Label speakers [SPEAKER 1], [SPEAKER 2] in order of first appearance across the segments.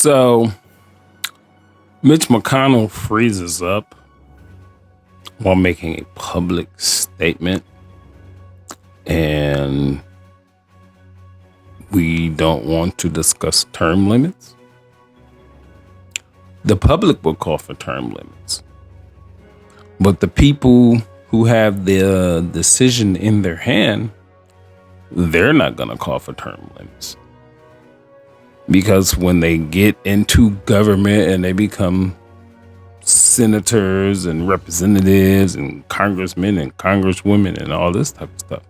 [SPEAKER 1] So Mitch McConnell freezes up while making a public statement, and we don't want to discuss term limits. The public will call for term limits, but the people who have the decision in their hand, they're not going to call for term limits. Because when they get into government and they become senators and representatives and congressmen and congresswomen and all this type of stuff,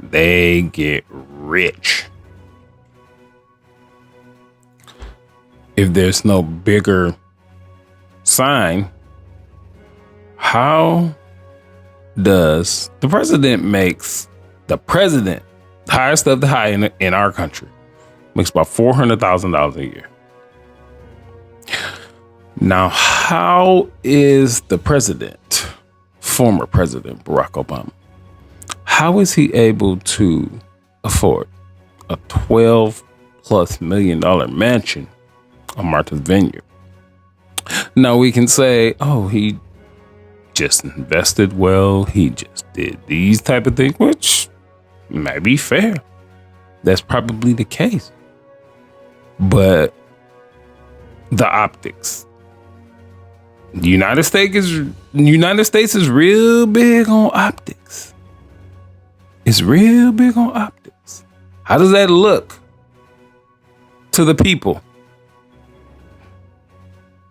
[SPEAKER 1] they get rich. If there's no bigger sign, how does the president the highest of the high in our country, makes about $400,000 a year. Now, how is the president, former President Barack Obama, how is he able to afford a $12+ million mansion on Martha's Vineyard? Now we can say, oh, he just invested well. He just did these type of things, which may be fair. That's probably the case. But the optics. The United States is real big on optics. It's real big on optics. How does that look to the people?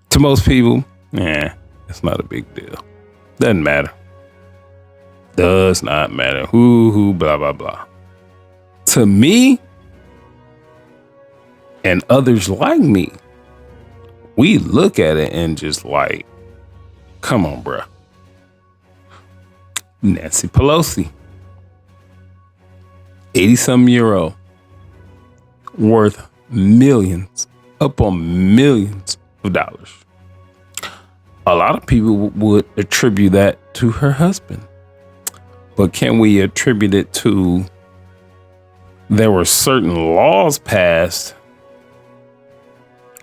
[SPEAKER 1] To most people, it's not a big deal. Doesn't matter. Does not matter. Who, blah, blah, blah. To me, and others like me, we look at it and just like, come on, bruh. Nancy Pelosi, 80-some-year-old, worth millions upon millions of dollars. A lot of people would attribute that to her husband. But can we attribute it to there were certain laws passed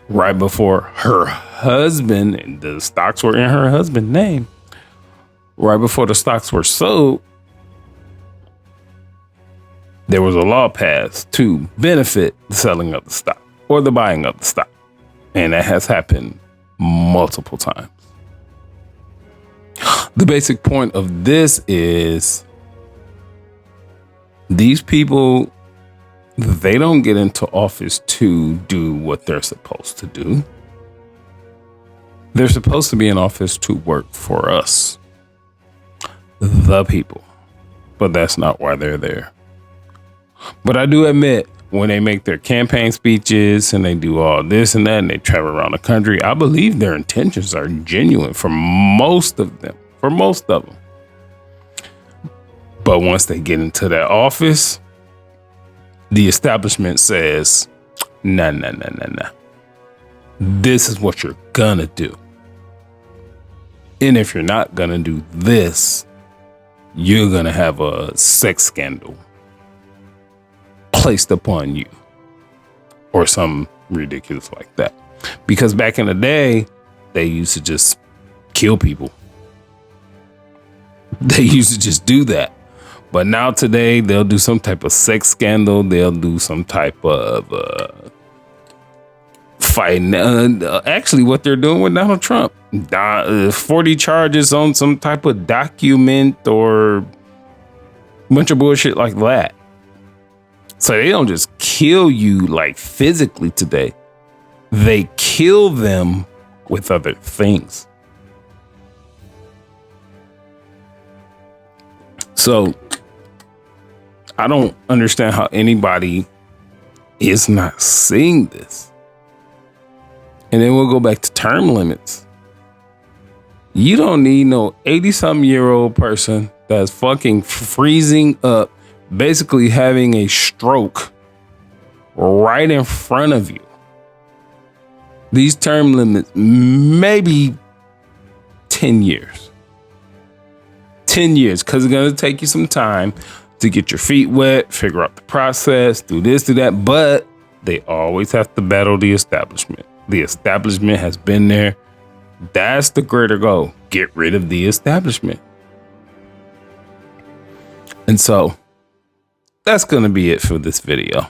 [SPEAKER 1] right before her husband, and the stocks were in her husband's name, right before the stocks were sold, there was a law passed to benefit the selling of the stock or the buying of the stock. And that has happened multiple times. The basic point of this is these people, they don't get into office to do what they're supposed to do. They're supposed to be in office to work for us, the people. But that's not why they're there. But I do admit, when they make their campaign speeches and they do all this and that and they travel around the country, I believe their intentions are genuine for most of them. But once they get into that office, the establishment says, nah. This is what you're gonna do. And if you're not gonna do this, you're gonna have a sex scandal placed upon you or some ridiculous like that. Because back in the day, they used to just kill people. They used to just do that. But now today, they'll do some type of sex scandal. They'll do some type of fighting. Actually, what they're doing with Donald Trump, 40 charges on some type of document or a bunch of bullshit like that. So they don't just kill you like physically today. They kill them with other things. So I don't understand how anybody is not seeing this. And then we'll go back to term limits. You don't need no 80-some-year-old person that's fucking freezing up, basically having a stroke right in front of you. These term limits, maybe 10 years. 10 years, because it's going to take you some time to get your feet wet, figure out the process, do this, do that. But They always have to battle the establishment. The establishment has been there. That's the greater goal. Get rid of the establishment. And so that's going to be it for this video.